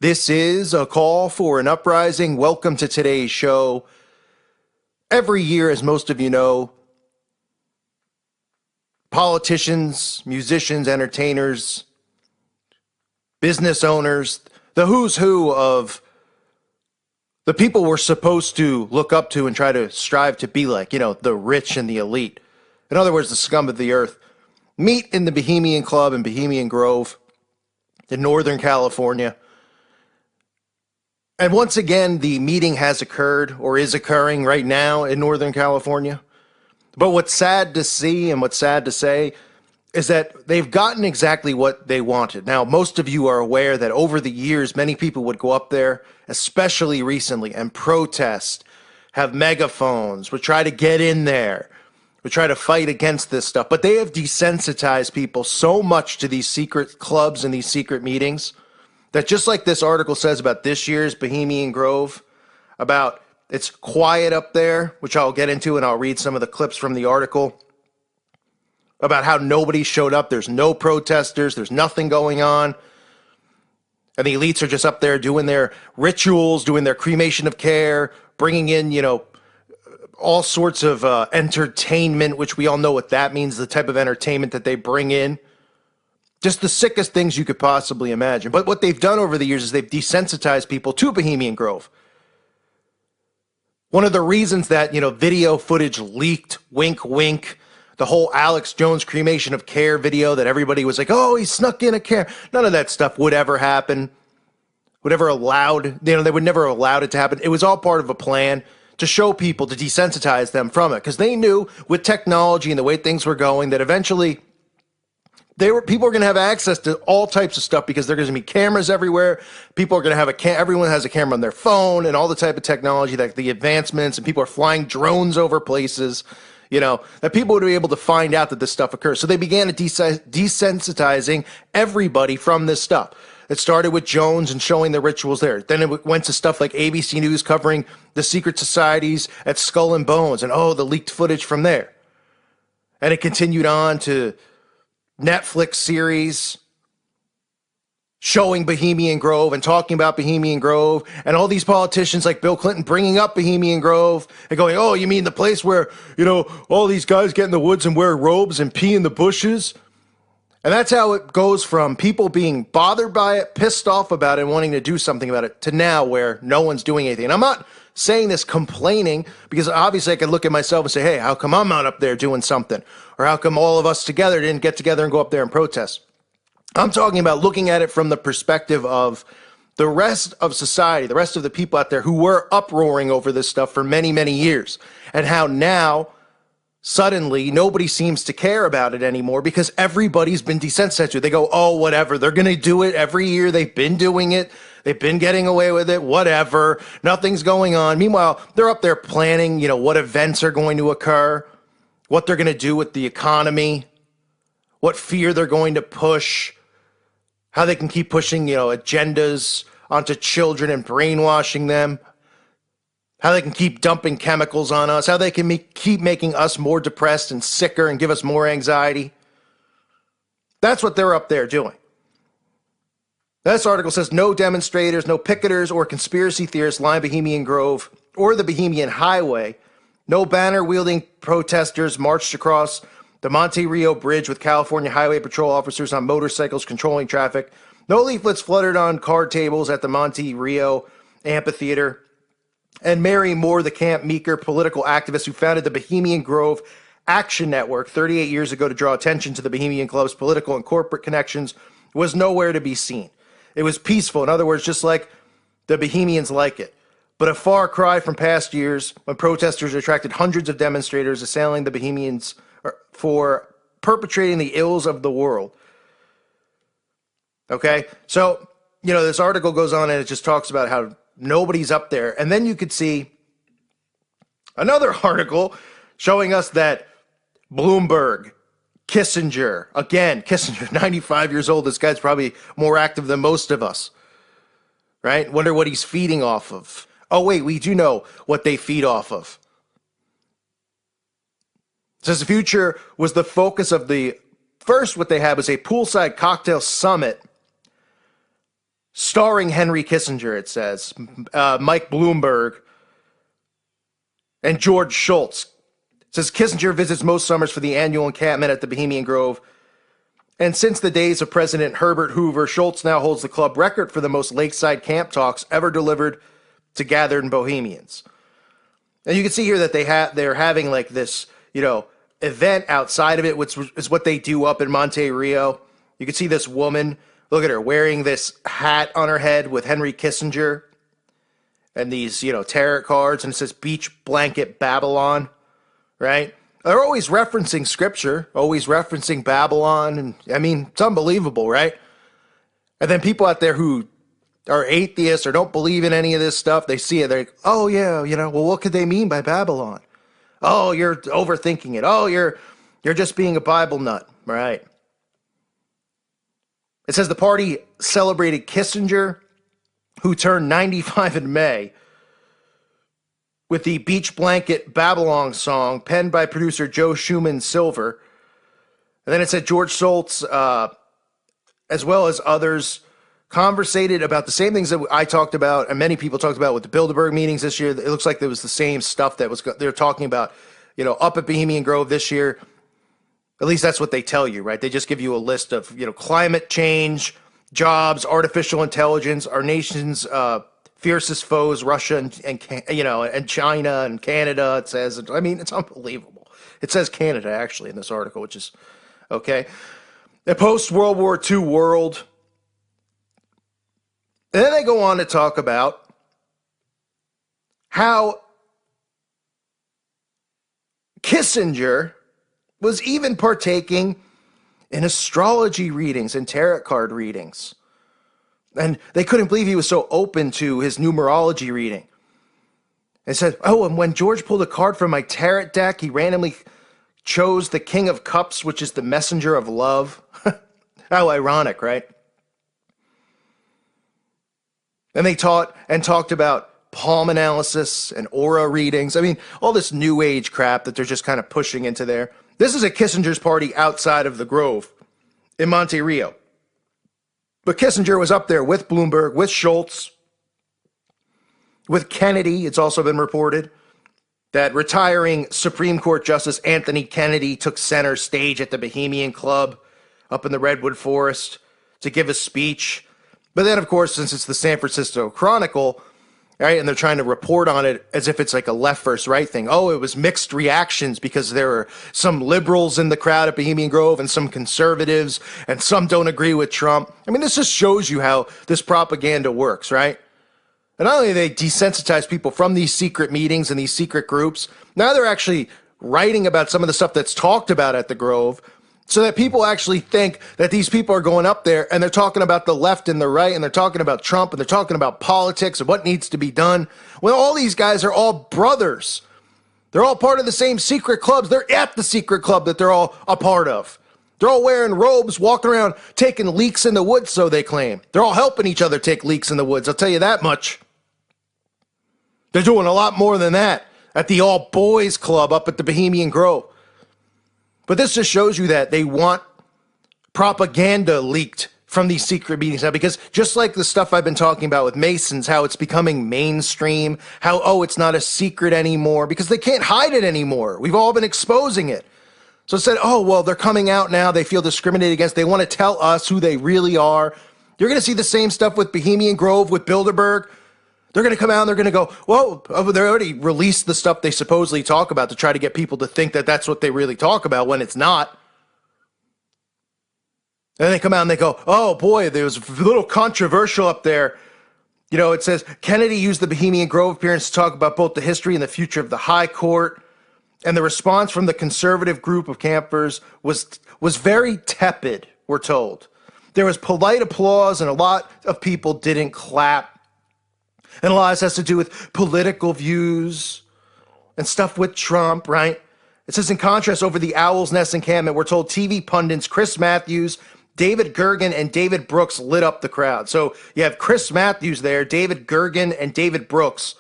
This is a call for an uprising. Welcome to today's show. Every year, as most of you know, politicians, musicians, entertainers, business owners, the who's who of the people we're supposed to look up to and try to strive to be like, the rich and the elite. In other words, the scum of the earth, meet in the Bohemian Club in Bohemian Grove in Northern California. And once again, the meeting has occurred or is occurring right now in Northern California. But what's sad to see and what's sad to say is that they've gotten exactly what they wanted. Now, most of you are aware that over the years, many people would go up there, especially recently, and protest, have megaphones, would try to get in there, would try to fight against this stuff. But they have desensitized people so much to these secret clubs and these secret meetings that, just like this article says about this year's Bohemian Grove, about it's quiet up there, which I'll get into, and I'll read some of the clips from the article, about how nobody showed up. There's no protesters. There's nothing going on. And the elites are just up there doing their rituals, doing their cremation of care, bringing in, all sorts of entertainment, which we all know what that means, the type of entertainment that they bring in. Just the sickest things you could possibly imagine. But what they've done over the years is they've desensitized people to Bohemian Grove. One of the reasons that, video footage leaked, wink, wink, the whole Alex Jones cremation of care video that everybody was like, oh, he snuck in a care. None of that stuff would ever happen, would ever allowed, they would never allowed it to happen. It was all part of a plan to show people, to desensitize them from it. Because they knew with technology and the way things were going that eventually people are going to have access to all types of stuff because there's going to be cameras everywhere. People are going to have everyone has a camera on their phone and all the type of technology, like the advancements, and people are flying drones over places, that people would be able to find out that this stuff occurs. So they began desensitizing everybody from this stuff. It started with Jones and showing the rituals there. Then it went to stuff like ABC News covering the secret societies at Skull and Bones and, the leaked footage from there. And it continued on to Netflix series showing Bohemian Grove and talking about Bohemian Grove, and all these politicians like Bill Clinton bringing up Bohemian Grove and going, oh, you mean the place where, all these guys get in the woods and wear robes and pee in the bushes? And that's how it goes from people being bothered by it, pissed off about it, and wanting to do something about it, to now where no one's doing anything. And I'm not saying this complaining, because obviously I could look at myself and say, hey, how come I'm not up there doing something? Or how come all of us together didn't get together and go up there and protest? I'm talking about looking at it from the perspective of the rest of society, the rest of the people out there who were uproaring over this stuff for many, many years, and how now suddenly nobody seems to care about it anymore because everybody's been desensitized to it. They go, oh, whatever. They're going to do it every year. They've been doing it. They've been getting away with it. Whatever. Nothing's going on. Meanwhile, they're up there planning, what events are going to occur, what they're going to do with the economy, what fear they're going to push, how they can keep pushing, agendas onto children and brainwashing them, how they can keep dumping chemicals on us, how they can keep making us more depressed and sicker and give us more anxiety. That's what they're up there doing. This article says no demonstrators, no picketers or conspiracy theorists line Bohemian Grove or the Bohemian Highway. No banner-wielding protesters marched across the Monte Rio Bridge with California Highway Patrol officers on motorcycles controlling traffic. No leaflets fluttered on card tables at the Monte Rio Amphitheater. And Mary Moore, the Camp Meeker political activist who founded the Bohemian Grove Action Network 38 years ago to draw attention to the Bohemian Club's political and corporate connections, was nowhere to be seen. It was peaceful. In other words, just like the Bohemians like it. But a far cry from past years when protesters attracted hundreds of demonstrators assailing the Bohemians for perpetrating the ills of the world. Okay? So, this article goes on and it just talks about how nobody's up there. And then you could see another article showing us that Bloomberg, Kissinger, 95 years old. This guy's probably more active than most of us, right? Wonder what he's feeding off of. Oh, wait, we do know what they feed off of. It says the future was the focus of the first, what they had was a poolside cocktail summit starring Henry Kissinger, it says, Mike Bloomberg, and George Shultz. It says Kissinger visits most summers for the annual encampment at the Bohemian Grove. And since the days of President Herbert Hoover, Shultz now holds the club record for the most lakeside camp talks ever delivered to gathered Bohemians. And you can see here that they're having like this, event outside of it, which is what they do up in Monte Rio. You can see this woman, look at her, wearing this hat on her head with Henry Kissinger and these, tarot cards, and it says Beach Blanket Babylon, right? They're always referencing scripture, always referencing Babylon, and it's unbelievable, right? And then people out there who are atheists or don't believe in any of this stuff, they see it, they're like, oh yeah, well, what could they mean by Babylon? Oh, you're overthinking it. Oh, you're just being a Bible nut, right? It says the party celebrated Kissinger, who turned 95 in May, with the Beach Blanket Babylon song penned by producer Joe Schumann Silver. And then it said George Shultz, as well as others, conversated about the same things that I talked about and many people talked about with the Bilderberg meetings this year. It looks like there was the same stuff that they're talking about, up at Bohemian Grove this year. At least that's what they tell you, right? They just give you a list of, climate change, jobs, artificial intelligence, our nation's fiercest foes, Russia and China and Canada. It says, it's unbelievable. It says Canada actually in this article, which is okay. The post-World War II world. And then they go on to talk about how Kissinger was even partaking in astrology readings and tarot card readings. And they couldn't believe he was so open to his numerology reading. They said, oh, and when George pulled a card from my tarot deck, he randomly chose the King of Cups, which is the messenger of love. How ironic, right? And they talked about palm analysis and aura readings. All this new age crap that they're just kind of pushing into there. This is at Kissinger's party outside of the Grove in Monte Rio. But Kissinger was up there with Bloomberg, with Shultz, with Kennedy. It's also been reported that retiring Supreme Court Justice Anthony Kennedy took center stage at the Bohemian Club up in the Redwood Forest to give a speech. But then, of course, since it's the San Francisco Chronicle, right, and they're trying to report on it as if it's like a left versus right thing. Oh, it was mixed reactions because there were some liberals in the crowd at Bohemian Grove and some conservatives, and some don't agree with Trump. This just shows you how this propaganda works, right? And not only do they desensitize people from these secret meetings and these secret groups, now they're actually writing about some of the stuff that's talked about at the Grove, so that people actually think that these people are going up there and they're talking about the left and the right, and they're talking about Trump, and they're talking about politics and what needs to be done. When all these guys are all brothers. They're all part of the same secret clubs. They're at the secret club that they're all a part of. They're all wearing robes, walking around, taking leaks in the woods, so they claim. They're all helping each other take leaks in the woods, I'll tell you that much. They're doing a lot more than that at the all-boys club up at the Bohemian Grove. But this just shows you that they want propaganda leaked from these secret meetings now, because just like the stuff I've been talking about with Masons, how it's becoming mainstream, how, oh, it's not a secret anymore, because they can't hide it anymore. We've all been exposing it. So it said, oh, well, they're coming out now. They feel discriminated against. They want to tell us who they really are. You're going to see the same stuff with Bohemian Grove, with Bilderberg. They're going to come out and they're going to go, whoa, they already released the stuff they supposedly talk about to try to get people to think that that's what they really talk about when it's not. And then they come out and they go, oh boy, there was a little controversial up there. It says, Kennedy used the Bohemian Grove appearance to talk about both the history and the future of the High Court. And the response from the conservative group of campers was very tepid, we're told. There was polite applause and a lot of people didn't clap. And a lot of this has to do with political views and stuff with Trump, right? It says, in contrast, over the Owl's Nest encampment, we're told TV pundits Chris Matthews, David Gergen, and David Brooks lit up the crowd. So you have Chris Matthews there, David Gergen, and David Brooks.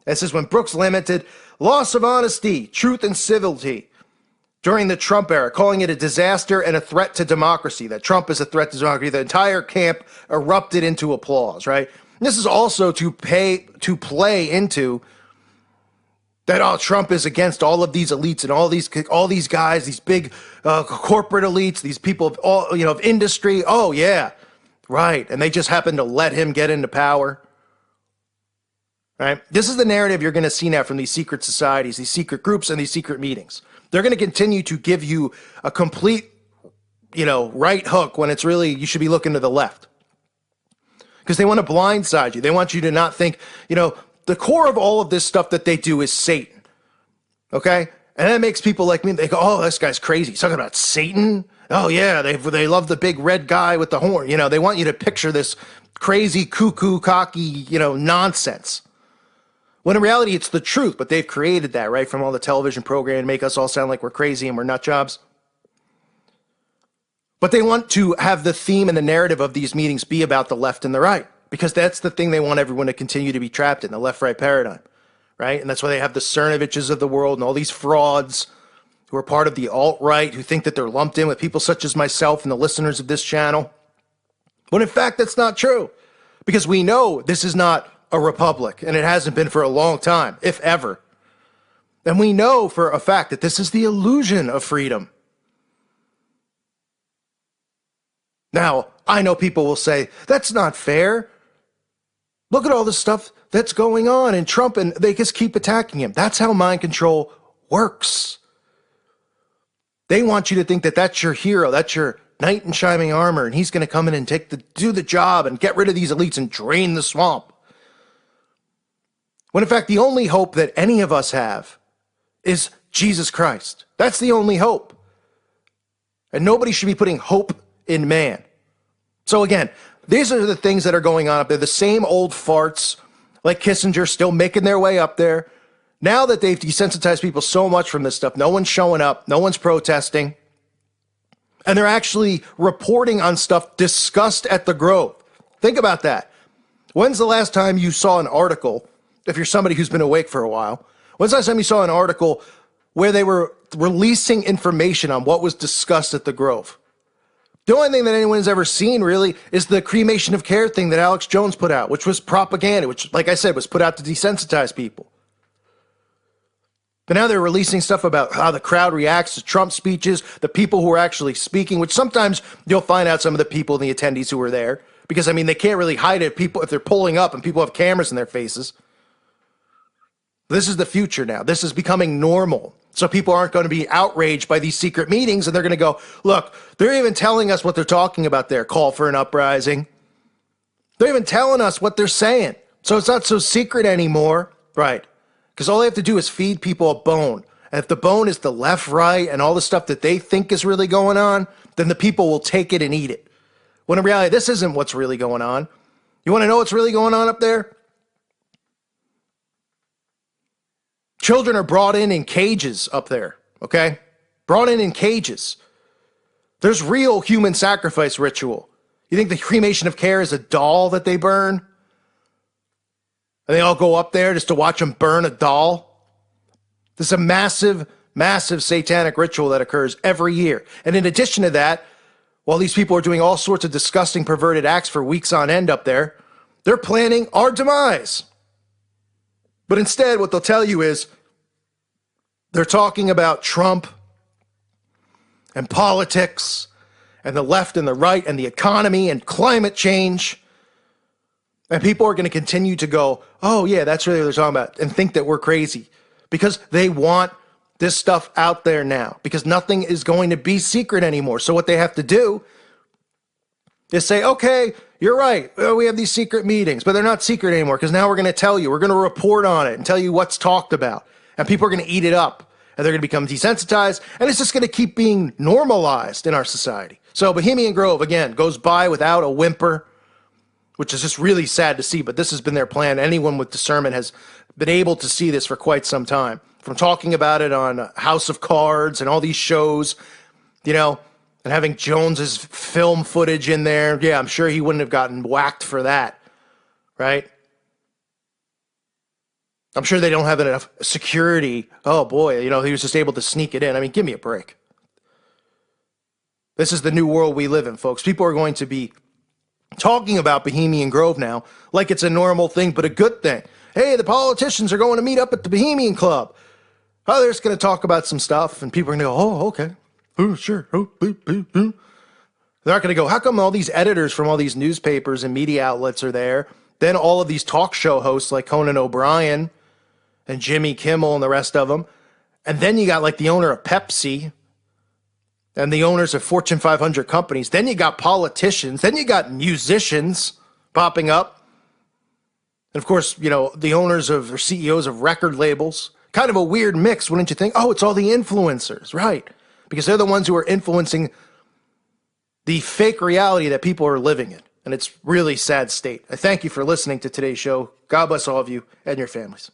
It says, when Brooks lamented loss of honesty, truth, and civility, during the Trump era, calling it a disaster and a threat to democracy, that Trump is a threat to democracy. The entire camp erupted into applause, right? And this is also to play into that, oh, Trump is against all of these elites and all these guys, these big corporate elites, these people of of industry. Oh yeah, right. And they just happen to let him get into power. Right? This is the narrative you're going to see now from these secret societies, these secret groups, and these secret meetings. They're going to continue to give you a complete, right hook when it's really you should be looking to the left. Because they want to blindside you. They want you to not think, the core of all of this stuff that they do is Satan. Okay? And that makes people like me, they go, oh, this guy's crazy. He's talking about Satan? Oh, yeah, they love the big red guy with the horn. They want you to picture this crazy, cuckoo, cocky, nonsense. When in reality, it's the truth, but they've created that, right, from all the television programming to make us all sound like we're crazy and we're nut jobs. But they want to have the theme and the narrative of these meetings be about the left and the right, because that's the thing they want everyone to continue to be trapped in, the left-right paradigm, right? And that's why they have the Cernoviches of the world and all these frauds who are part of the alt-right, who think that they're lumped in with people such as myself and the listeners of this channel. When in fact, that's not true, because we know this is not a republic, and it hasn't been for a long time, if ever. And we know for a fact that this is the illusion of freedom. Now, I know people will say, that's not fair. Look at all the stuff that's going on in Trump, and they just keep attacking him. That's how mind control works. They want you to think that that's your hero, that's your knight in shining armor, and he's going to come in and do the job and get rid of these elites and drain the swamp. When in fact, the only hope that any of us have is Jesus Christ. That's the only hope. And nobody should be putting hope in man. So again, these are the things that are going on up there. The same old farts like Kissinger still making their way up there. Now that they've desensitized people so much from this stuff, no one's showing up, no one's protesting. And they're actually reporting on stuff discussed at the Grove. Think about that. When's the last time you saw an article, if you're somebody who's been awake for a while, when's the last time you saw an article where they were releasing information on what was discussed at the Grove? The only thing that anyone's ever seen, really, is the cremation of care thing that Alex Jones put out, which was propaganda, which, like I said, was put out to desensitize people. But now they're releasing stuff about how the crowd reacts to Trump speeches, the people who are actually speaking, which sometimes you'll find out some of the people and the attendees who were there. Because, I mean, they can't really hide it if they're pulling up and people have cameras in their faces. This is the future now. This is becoming normal. So people aren't going to be outraged by these secret meetings, and they're going to go, look, they're even telling us what they're talking about there, call for an uprising. They're even telling us what they're saying. So it's not so secret anymore, right? Because all they have to do is feed people a bone. And if the bone is the left, right, and all the stuff that they think is really going on, then the people will take it and eat it. When in reality, this isn't what's really going on. You want to know what's really going on up there? Children are brought in cages up there, okay? Brought in cages. There's real human sacrifice ritual. You think the cremation of care is a doll that they burn? And they all go up there just to watch them burn a doll? This is a massive, massive satanic ritual that occurs every year. And in addition to that, while these people are doing all sorts of disgusting, perverted acts for weeks on end up there, they're planning our demise. But instead, what they'll tell you is they're talking about Trump and politics and the left and the right and the economy and climate change. And people are going to continue to go, oh, yeah, that's really what they're talking about, and think that we're crazy because they want this stuff out there now because nothing is going to be secret anymore. So what they have to do is say, okay, you're right. We have these secret meetings, but they're not secret anymore because now we're going to tell you. We're going to report on it and tell you what's talked about. And people are going to eat it up and they're going to become desensitized. And it's just going to keep being normalized in our society. So Bohemian Grove, again, goes by without a whimper, which is just really sad to see. But this has been their plan. Anyone with discernment has been able to see this for quite some time. From talking about it on House of Cards and all these shows, and having Jones's film footage in there. Yeah, I'm sure he wouldn't have gotten whacked for that, right? I'm sure they don't have enough security. Oh boy, he was just able to sneak it in. I mean, give me a break. This is the new world we live in, folks. People are going to be talking about Bohemian Grove now like it's a normal thing, but a good thing. Hey, the politicians are going to meet up at the Bohemian Club. Oh, they're just going to talk about some stuff, and people are going to go, oh, okay. Oh, sure. Oh, boop, boop, boop. They're not going to go, how come all these editors from all these newspapers and media outlets are there? Then all of these talk show hosts like Conan O'Brien and Jimmy Kimmel and the rest of them. And then you got like the owner of Pepsi and the owners of Fortune 500 companies. Then you got politicians. Then you got musicians popping up. And of course, the owners of or CEOs of record labels. Kind of a weird mix, wouldn't you think? Oh, it's all the influencers, right? Because they're the ones who are influencing the fake reality that people are living in. And it's really sad state. I thank you for listening to today's show. God bless all of you and your families.